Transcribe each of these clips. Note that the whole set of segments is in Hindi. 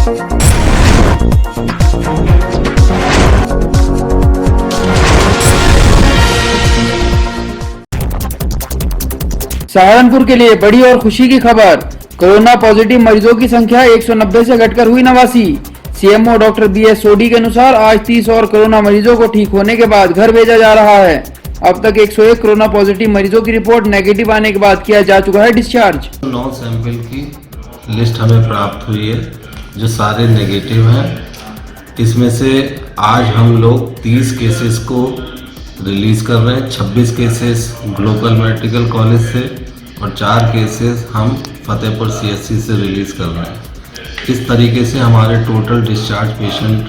सहारनपुर के लिए बड़ी और खुशी की खबर। कोरोना पॉजिटिव मरीजों की संख्या 190 से घटकर हुई 89। सीएमओ डॉक्टर बीएस सोडी के अनुसार आज 30 और कोरोना मरीजों को ठीक होने के बाद घर भेजा जा रहा है। अब तक 101 कोरोना पॉजिटिव मरीजों की रिपोर्ट नेगेटिव आने के बाद किया जा चुका है डिस्चार्ज। 9 सैंपल की लिस्ट हमें प्राप्त हुई है जो सारे नेगेटिव हैं। इसमें से आज हम लोग 30 केसेस को रिलीज कर रहे हैं। 26 केसेस ग्लोबल मेडिकल कॉलेज से और 4 केसेस हम फतेहपुर सीएचसी से रिलीज कर रहे हैं। इस तरीके से हमारे टोटल डिस्चार्ज पेशेंट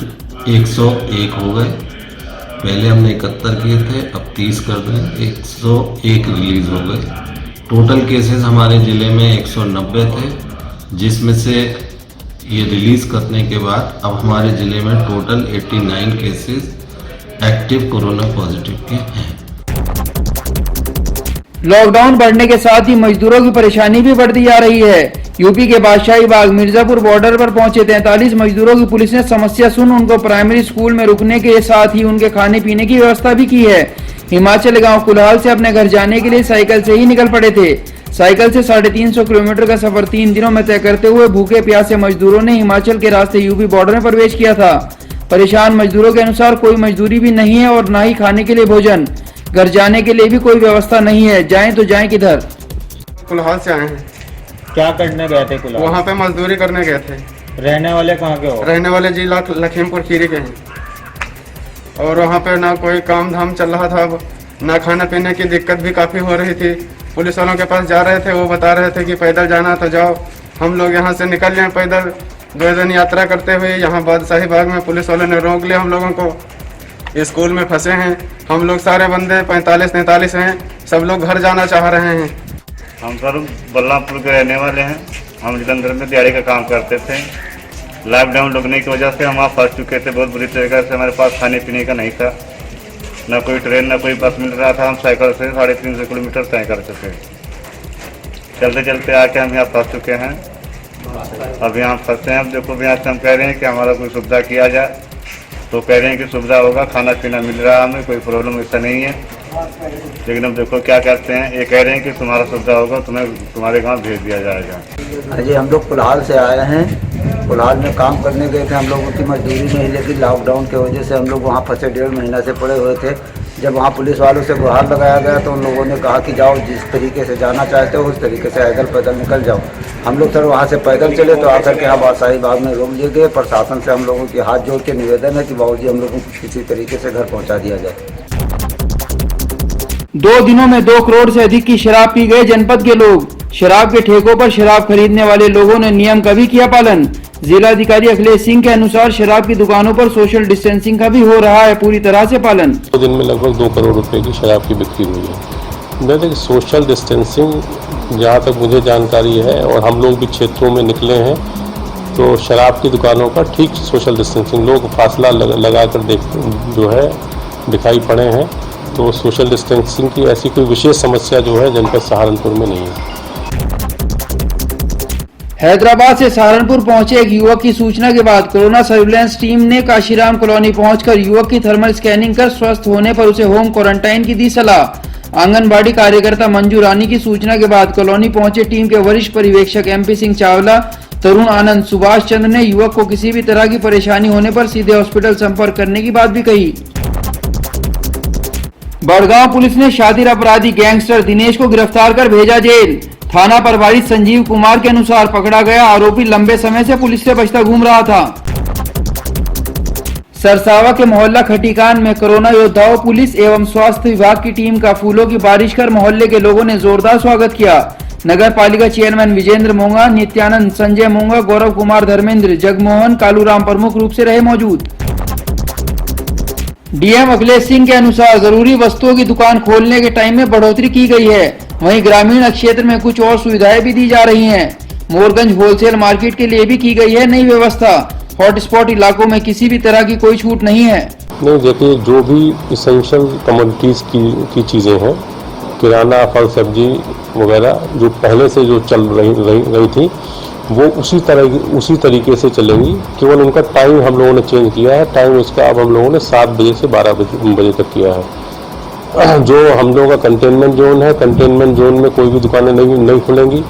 101 हो गए। पहले हमने 71 किए थे, अब 30 कर दें, 101 रिलीज हो गए। टोटल केसेस हमारे ज़िले में 190 थे, जिसमें से ये रिलीज़ करने के बाद अब हमारे ज़िले में total 89 cases active corona positive के हैं। लॉकडाउन बढ़ने के साथ ही मजदूरों की परेशानी भी बढ़ती जा रही है। यूपी के बादशाही बाग मिर्जापुर बॉर्डर पर पहुंचे 43 मजदूरों की पुलिस ने समस्या सुन उनको प्राइमरी स्कूल में रुकने के साथ ही उनके खाने पीने की व्यवस्था भी की है। हिमाचल गांव कुल्हाल से अपने घर जाने के लिए साइकिल से ही निकल पड़े थे। साइकिल से 350 किलोमीटर का सफर 3 दिनों में तय करते हुए भूखे प्यासे मजदूरों ने हिमाचल के रास्ते यूपी बॉर्डर में प्रवेश किया था। परेशान मजदूरों के अनुसार कोई मजदूरी भी नहीं है और न ही खाने के लिए भोजन। घर जाने के लिए भी कोई व्यवस्था नहीं है, जाएं तो जाएं किधर। कुल्हाल से आए हैं। क्या करने गए थे कुल्हाल? वहाँ पे मजदूरी करने गए थे। रहने वाले कहाँ के हो? रहने वाले जिला लखीमपुर खीरी के हैं। और वहाँ पे ना कोई काम धाम चल रहा था, ना खाने पीने की दिक्कत भी काफ़ी हो रही थी। पुलिस वालों के पास जा रहे थे, वो बता रहे थे कि पैदल जाना तो जाओ। हम लोग यहाँ से निकल जाए पैदल 2 दिन यात्रा करते हुए। यहाँ बादशाही बाग में पुलिस वालों ने रोक लिया हम लोगों को। स्कूल में फंसे हैं हम लोग, सारे बंदे 45-43 हैं। सब लोग घर जाना चाह रहे हैं। हम सर बल्लामपुर के रहने वाले हैं। हम जलंधर में दिहाड़ी का काम करते थे। लॉकडाउन लगने की वजह से हम वहाँ फंस चुके थे। बहुत बुरी तरीके से हमारे पास खाने पीने का नहीं था, ना कोई ट्रेन ना कोई बस मिल रहा था। हम साइकिल से 350 किलोमीटर तय कर चुके। चलते चलते आके हम यहाँ फंस चुके हैं। अब यहाँ फंसे हैं। अब देखो यहाँ से हम कह रहे हैं कि हमारा कोई सुविधा किया जाए, तो कह रहे हैं कि सुविधा होगा, खाना पीना मिल रहा है, हमें कोई प्रॉब्लम ऐसा नहीं है। लेकिन अब देखो क्या करते हैं। ये कह रहे हैं कि तुम्हारा सुविधा होगा, तुम्हें तुम्हारे गांव भेज दिया जाएगा। अजय हम लोग कुल्हाल से आए हैं। कुल्हाल में काम करने गए थे, हम लोगों की मजदूरी नहीं, लेकिन लॉकडाउन की वजह से हम लोग वहाँ फंसे 1.5 महीना से पड़े हुए थे। जब वहाँ पुलिस वालों से गुहार लगाया गया तो उन लोगों ने कहा कि जाओ, जिस तरीके से जाना चाहते हो उस तरीके से पैदल पैदल निकल जाओ। हम लोग सर वहाँ से पैदल चले तो आकर के यहाँ बादशाही बाग में रोक लिए गए। प्रशासन से हम लोगों के हाथ जोड़ के निवेदन है कि बाबूजी हम लोगों को किसी तरीके से घर पहुँचा दिया जाए। 2 दिनों में 2 करोड़ से अधिक की शराब पी गए जनपद के लोग। शराब के ठेकों पर शराब खरीदने वाले लोगों ने नियम का भी किया पालन। जिलाधिकारी अखिलेश सिंह के अनुसार शराब की दुकानों पर सोशल डिस्टेंसिंग का भी हो रहा है पूरी तरह से पालन। 2 दिन में लगभग 2 करोड़ रुपए की शराब की बिक्री हुई है। देखिए सोशल डिस्टेंसिंग जहाँ तक मुझे जानकारी है और हम लोग भी क्षेत्रों में निकले हैं तो शराब की दुकानों पर ठीक सोशल डिस्टेंसिंग, लोग फासला लगा कर जो है दिखाई पड़े हैं। तो सोशल डिस्टेंसिंग की ऐसी कोई विशेष समस्या जो है जनपद सहारनपुर में नहीं है। हैदराबाद से सहारनपुर पहुंचे एक युवक की सूचना के बाद कोरोना सर्विलांस टीम ने काशीराम कॉलोनी पहुंचकर युवक की थर्मल स्कैनिंग कर स्वस्थ होने पर उसे होम क्वारंटाइन की दी सलाह। आंगनबाड़ी कार्यकर्ता मंजू रानी की सूचना के बाद कॉलोनी पहुंचे टीम के वरिष्ठ पर्यवेक्षक MP सिंह चावला, तरुण आनंद, सुभाष चंद्र ने युवक को किसी भी तरह की परेशानी होने पर सीधे हॉस्पिटल संपर्क करने की बात भी कही। बड़गांव पुलिस ने शातिर अपराधी गैंगस्टर दिनेश को गिरफ्तार कर भेजा जेल। थाना प्रभारी संजीव कुमार के अनुसार पकड़ा गया आरोपी लंबे समय से पुलिस से बचता घूम रहा था। सरसावा के मोहल्ला खटीकान में कोरोना योद्धाओं, पुलिस एवं स्वास्थ्य विभाग की टीम का फूलों की बारिश कर मोहल्ले के लोगों ने जोरदार स्वागत किया। नगर पालिका चेयरमैन विजेंद्र मोंगा, नित्यानंद, संजय मोंगा, गौरव कुमार, धर्मेंद्र, जगमोहन, कालूराम प्रमुख रूप से रहे मौजूद। डीएम अखिलेश सिंह के अनुसार जरूरी वस्तुओं की दुकान खोलने के टाइम में बढ़ोतरी की गई है। वहीं ग्रामीण क्षेत्र में कुछ और सुविधाएं भी दी जा रही हैं। मोरगंज होलसेल मार्केट के लिए भी की गई है नई व्यवस्था। हॉटस्पॉट इलाकों में किसी भी तरह की कोई छूट नहीं है। नहीं, देखिए जो भी इसेंशियल कमोडिटीज़ की चीज़ें हैं, किराना, फल सब्जी वगैरह जो पहले से जो चल रही थी वो उसी तरीके से चलेंगी। केवल उनका टाइम हम लोगों ने चेंज किया है। टाइम इसका अब हम लोगों ने 7 बजे से 12 बजे तक किया है। जो हम लोगों का कंटेनमेंट जोन है, कंटेनमेंट जोन में कोई भी दुकानें नहीं खुलेंगी।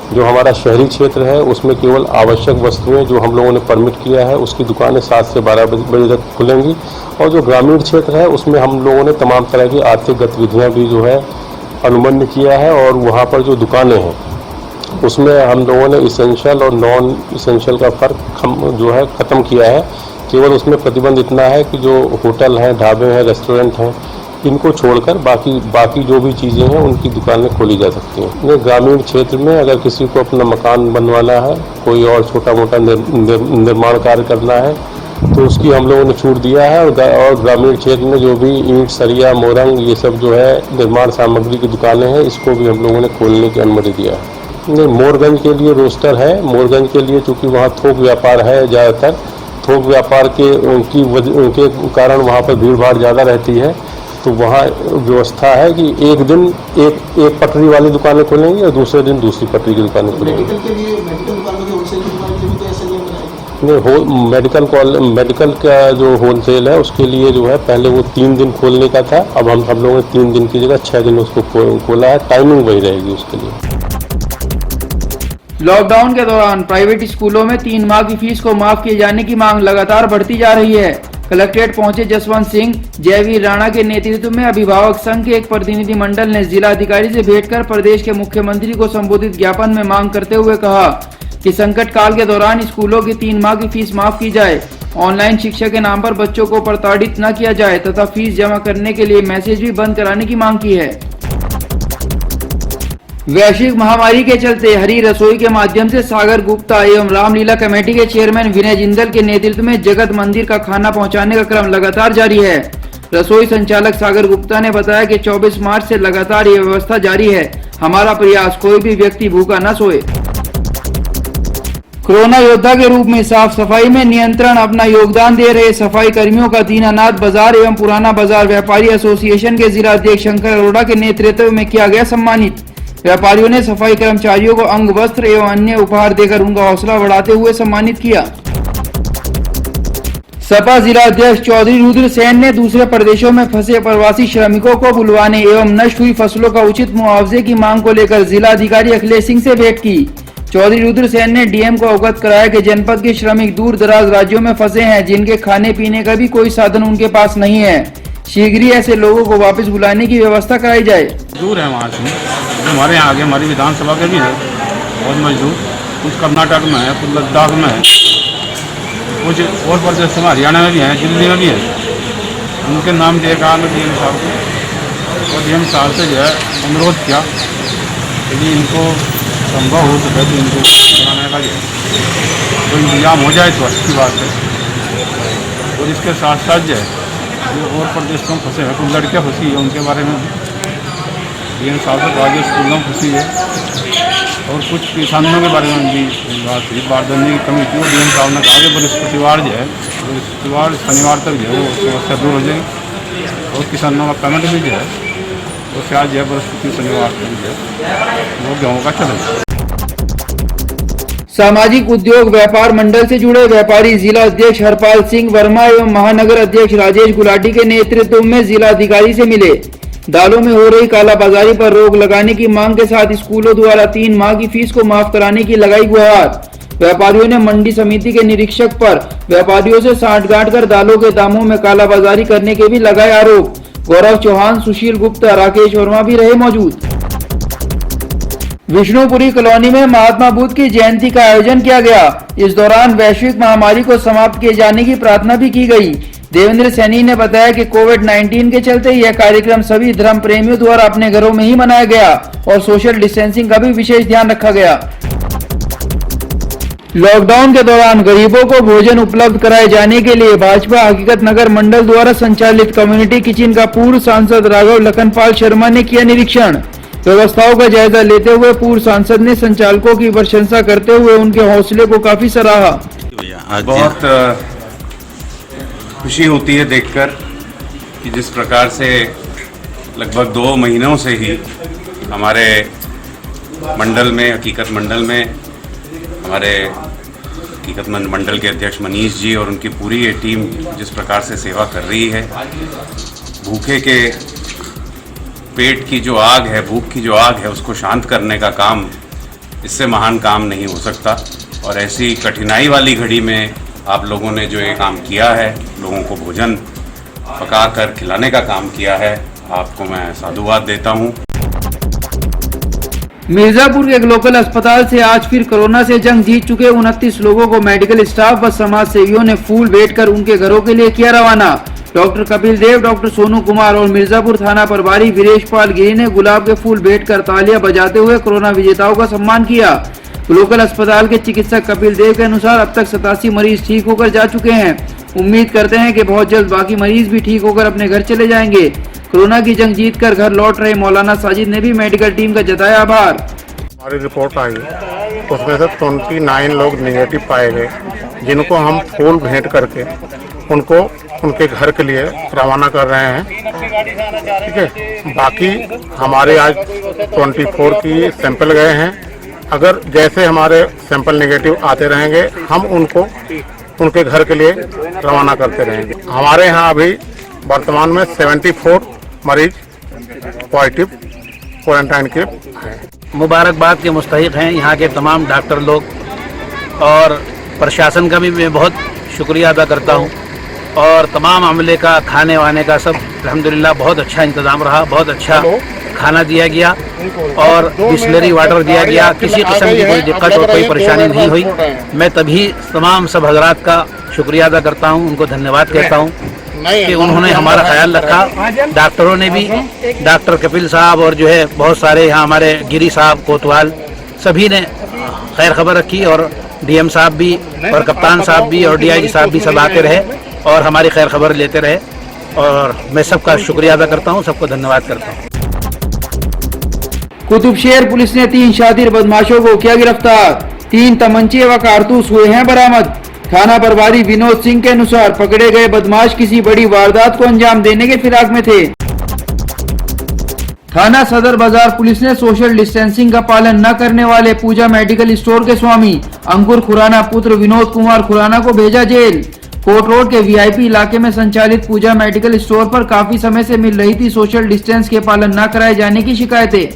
जो हमारा शहरी क्षेत्र है उसमें केवल आवश्यक वस्तुएं जो हम लोगों ने परमिट किया है उसकी दुकानें 7 से 12 बजे तक खुलेंगी। और जो ग्रामीण क्षेत्र है उसमें हम लोगों ने तमाम तरह की आर्थिक गतिविधियां भी जो है अनुमन्य किया है। और वहाँ पर जो दुकानें हैं उसमें हम लोगों ने इसेंशियल और नॉन इसेंशियल का फ़र्क जो है ख़त्म किया है। केवल उसमें प्रतिबंध इतना है कि जो होटल हैं, ढाबे हैं, रेस्टोरेंट हैं, इनको छोड़कर बाकी जो भी चीज़ें हैं उनकी दुकानें खोली जा सकती हैं। ग्रामीण क्षेत्र में अगर किसी को अपना मकान बनवाना है, कोई और छोटा मोटा निर्माण कार्य करना है तो उसकी हम लोगों ने छूट दिया है। और ग्रामीण क्षेत्र में जो भी ईंट, सरिया, मोरंग ये सब जो है निर्माण सामग्री की दुकानें हैं इसको भी हम लोगों ने खोलने की अनुमति दिया है। नहीं, मोरगंज के लिए रोस्टर है। मोरगंज के लिए चूँकि वहाँ थोक व्यापार है, ज़्यादातर थोक व्यापार उनके कारण वहाँ पर भीड़ भाड़ ज़्यादा रहती है। तो वहाँ व्यवस्था है कि एक दिन एक पटरी वाली दुकानें खुलेंगी और दूसरे दिन दूसरी पटरी की दुकानें खुलेंगी। नहीं, मेडिकल का जो होलसेल है उसके लिए जो है पहले वो 3 दिन खोलने का था। अब हम लोगों ने 3 दिन की जगह 6 दिन उसको खोला है। टाइमिंग वही रहेगी उसके लिए। लॉकडाउन के दौरान प्राइवेट स्कूलों में 3 माह की फीस को माफ किए जाने की मांग लगातार बढ़ती जा रही है। कलेक्ट्रेट पहुंचे जसवंत सिंह, जयवीर राणा के नेतृत्व में अभिभावक संघ के एक प्रतिनिधि मंडल ने जिला अधिकारी से भेंट कर प्रदेश के मुख्यमंत्री को संबोधित ज्ञापन में मांग करते हुए कहा कि संकट काल के दौरान स्कूलों की 3 माह की फीस माफ की जाए, ऑनलाइन शिक्षा के नाम पर बच्चों को प्रताड़ित न किया जाए तथा फीस जमा करने के लिए मैसेज भी बंद कराने की मांग की है। वैश्विक महामारी के चलते हरी रसोई के माध्यम से सागर गुप्ता एवं रामलीला कमेटी के चेयरमैन विनय जिंदल के नेतृत्व में जगत मंदिर का खाना पहुंचाने का क्रम लगातार जारी है। रसोई संचालक सागर गुप्ता ने बताया कि 24 मार्च से लगातार ये व्यवस्था जारी है। हमारा प्रयास कोई भी व्यक्ति भूखा न सोए। कोरोना योद्धा के रूप में साफ सफाई में नियंत्रण अपना योगदान दे रहे सफाई कर्मियों का दीनानाथ बाजार एवं पुराना बाजार व्यापारी एसोसिएशन के जिला अध्यक्ष शंकर अरोड़ा के नेतृत्व में किया गया सम्मानित। व्यापारियों ने सफाई कर्मचारियों को अंग, वस्त्र एवं अन्य उपहार देकर उनका हौसला बढ़ाते हुए सम्मानित किया। सपा जिला अध्यक्ष चौधरी रुद्र सेन ने दूसरे प्रदेशों में फंसे प्रवासी श्रमिकों को बुलवाने एवं नष्ट हुई फसलों का उचित मुआवजे की मांग को लेकर जिला अधिकारी अखिलेश सिंह से भेंट की। चौधरी रुद्र सेन ने डीएम को अवगत कराया कि जनपद के श्रमिक दूर दराज राज्यों में फंसे हैं, जिनके खाने पीने का भी कोई साधन उनके पास नहीं है। शीघ्र ही ऐसे लोगों को वापस बुलाने की व्यवस्था कराई जाए। दूर है वहाँ से, हमारे यहाँ आगे हमारी विधानसभा के भी है बहुत मजदूर, कुछ कर्नाटक में है, कुछ लद्दाख में है, कुछ और प्रदेश में, हरियाणा में भी हैं, दिल्ली में भी है। उनके नाम दिए कहा डीएम साहब को, और डीएम साहब से जो है अनुरोध किया यदि इनको संभव हो सके तो इनको बनाने का जो है तो इंतजाम हो जाए तो अच्छी बात है। और इसके साथ साथ जो है जो और प्रदेशों में फंसे हैं, कुछ लड़कियाँ फंसी है, उनके बारे में डीएम साहब से कहा स्कूलों में फंसी है। और कुछ किसानों के बारे में भी बात हुई, बारदाने की कमी थी। और डीएम साहब ने कहा कि बृहस्पतिवार जो है, बृहस्पतिवार शनिवार तक जो है वो समस्या दूर हो जाएगी। और किसानों का पेमेंट भी जो है तो शायद जो है बृहस्पति शनिवार तक जो है वो गेहूँ का चलेगा। सामाजिक उद्योग व्यापार मंडल से जुड़े व्यापारी जिला अध्यक्ष हरपाल सिंह वर्मा एवं महानगर अध्यक्ष राजेश गुलाटी के नेतृत्व में जिला अधिकारी से मिले। दालों में हो रही कालाबाजारी पर रोक लगाने की मांग के साथ स्कूलों द्वारा 3 माह की फीस को माफ कराने की लगाई गुहार। व्यापारियों ने मंडी समिति के निरीक्षक पर व्यापारियों से सांठगांठ कर दालों के दामों में कालाबाजारी करने के भी लगाए आरोप। गौरव चौहान, सुशील गुप्ता, राकेश वर्मा भी रहे मौजूद। विष्णुपुरी कॉलोनी में महात्मा बुद्ध की जयंती का आयोजन किया गया। इस दौरान वैश्विक महामारी को समाप्त किए जाने की प्रार्थना भी की गई। देवेंद्र सैनी ने बताया कि कोविड-19 के चलते यह कार्यक्रम सभी धर्म प्रेमियों द्वारा अपने घरों में ही मनाया गया और सोशल डिस्टेंसिंग का भी विशेष ध्यान रखा गया। लॉकडाउन के दौरान गरीबों को भोजन उपलब्ध कराए जाने के लिए भाजपा हकीकत नगर मंडल द्वारा संचालित कम्युनिटी किचन का पूर्व सांसद राघव लखनपाल शर्मा ने किया निरीक्षण। व्यवस्थाओं का जायजा लेते हुए पूर्व सांसद ने संचालकों की प्रशंसा करते हुए उनके हौसले को काफी सराहा। बहुत खुशी होती है देखकर कि जिस प्रकार से लगभग 2 महीनों से ही हमारे मंडल में, हकीकत मंडल में हमारे हकीकतमंद मंडल के अध्यक्ष मनीष जी और उनकी पूरी ये टीम जिस प्रकार से सेवा कर रही है, भूखे के पेट की जो आग है, भूख की जो आग है, उसको शांत करने का काम, इससे महान काम नहीं हो सकता। और ऐसी कठिनाई वाली घड़ी में आप लोगों ने जो ये काम किया है, लोगों को भोजन पका कर खिलाने का काम किया है, आपको मैं साधुवाद देता हूँ। मिर्जापुर के एक लोकल अस्पताल से आज फिर कोरोना से जंग जीत चुके 29 लोगों को मेडिकल स्टाफ व समाज सेवियों ने फूल भेंट कर उनके घरों के लिए किया रवाना। डॉक्टर कपिल देव, डॉक्टर सोनू कुमार और मिर्जापुर थाना प्रभारी वीरेश पाल गिरी ने गुलाब के फूल भेंट कर तालियां बजाते हुए कोरोना विजेताओं का सम्मान किया। लोकल अस्पताल के चिकित्सक कपिल देव के अनुसार अब तक 87 मरीज ठीक होकर जा चुके हैं। उम्मीद करते हैं कि बहुत जल्द बाकी मरीज भी ठीक होकर अपने घर चले जाएंगे। कोरोना की जंग जीतकर घर लौट रहे मौलाना साजिद ने भी मेडिकल टीम का जताया आभार। हमारी रिपोर्ट आई, उसमें से 29 लोग नेगेटिव पाए गए, जिनको हम फूल भेंट करके उनको उनके घर के लिए रवाना कर रहे हैं। ठीक है, बाकी हमारे आज 24 की सैंपल गए हैं। अगर जैसे हमारे सैंपल नेगेटिव आते रहेंगे, हम उनको उनके घर के लिए रवाना करते रहेंगे। हमारे यहाँ अभी वर्तमान में 74 मरीज पॉजिटिव क्वारंटाइन के हैं। मुबारकबाद के मुस्तहिक हैं यहाँ के तमाम डॉक्टर लोग, और प्रशासन का भी मैं बहुत शुक्रिया अदा करता हूँ। और तमाम अमले का, खाने वाने का सब अल्हम्दुलिल्लाह बहुत अच्छा इंतज़ाम रहा, बहुत अच्छा खाना दिया गया और बिस्लरी वाटर दिया गया। किसी किस्म की कोई दिक्कत और कोई परेशानी नहीं हुई। मैं तभी तमाम सब हजरात का शुक्रिया अदा करता हूँ, उनको धन्यवाद कहता हूँ कि उन्होंने हमारा ख्याल रखा। डॉक्टरों ने भी, डॉक्टर कपिल साहब और जो है बहुत सारे यहाँ हमारे गिरी साहब, कोतवाल, सभी ने खैर खबर रखी, और डीएम साहब भी और कप्तान साहब भी और डीआईजी साहब भी सब आते रहे और हमारी खैर खबर लेते रहे। और मैं सबका शुक्रिया अदा करता हूँ, सबको धन्यवाद करता हूँ। कुतुबशहर पुलिस ने 3 शातिर बदमाशों को किया गिरफ्तार। 3 तमंचे व कारतूस हुए हैं बरामद। थाना प्रभारी विनोद सिंह के अनुसार पकड़े गए बदमाश किसी बड़ी वारदात को अंजाम देने के फिराक में थे। थाना सदर बाजार पुलिस ने सोशल डिस्टेंसिंग का पालन न करने वाले पूजा मेडिकल स्टोर के स्वामी अंकुर खुराना पुत्र विनोद कुमार खुराना को भेजा जेल। कोर्ट रोड के वीआईपी इलाके में संचालित पूजा मेडिकल स्टोर पर काफी समय से मिल रही थी सोशल डिस्टेंस के पालन न कराए जाने की शिकायतें।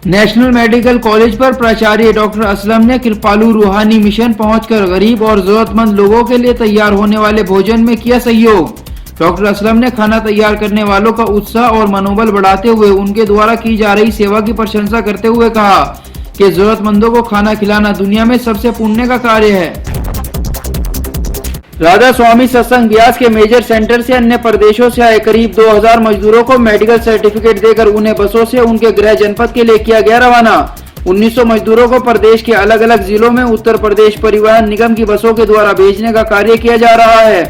नेशनल मेडिकल कॉलेज पर प्राचार्य डॉक्टर असलम ने कृपालू रूहानी मिशन पहुंचकर गरीब और जरूरतमंद लोगों के लिए तैयार होने वाले भोजन में किया सहयोग। डॉक्टर असलम ने खाना तैयार करने वालों का उत्साह और मनोबल बढ़ाते हुए उनके द्वारा की जा रही सेवा की प्रशंसा करते हुए कहा कि जरूरतमंदों को खाना खिलाना दुनिया में सबसे पुण्य का कार्य है। राधा स्वामी सत्संग ब्यास के मेजर सेंटर से अन्य प्रदेशों से आए करीब 2000 मजदूरों को मेडिकल सर्टिफिकेट देकर उन्हें बसों से उनके गृह जनपद के लिए किया गया रवाना। 1900 मजदूरों को प्रदेश के अलग अलग जिलों में उत्तर प्रदेश परिवहन निगम की बसों के द्वारा भेजने का कार्य किया जा रहा है।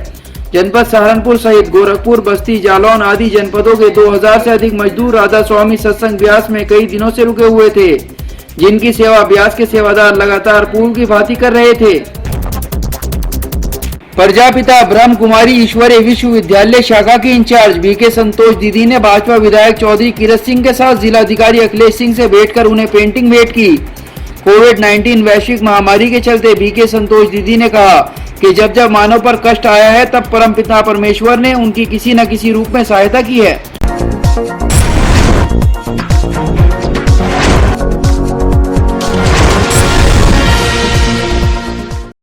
जनपद सहारनपुर सहित गोरखपुर, बस्ती, जालौन आदि जनपदों के 2000 से अधिक मजदूर राधा स्वामी सत्संग ब्यास में कई दिनों से रुके हुए थे, जिनकी सेवा ब्यास के सेवादार लगातार पूर्व की भांति कर रहे थे। प्रजापिता ब्रह्म कुमारी ईश्वरीय विश्वविद्यालय शाखा के इंचार्ज बीके संतोष दीदी ने भाजपा विधायक चौधरी किरत सिंह के साथ जिलाधिकारी अखिलेश सिंह से भेंट कर उन्हें पेंटिंग भेंट की। कोविड-19 वैश्विक महामारी के चलते बीके संतोष दीदी ने कहा कि जब जब मानव पर कष्ट आया है, तब परमपिता परमेश्वर ने उनकी किसी न किसी रूप में सहायता की है।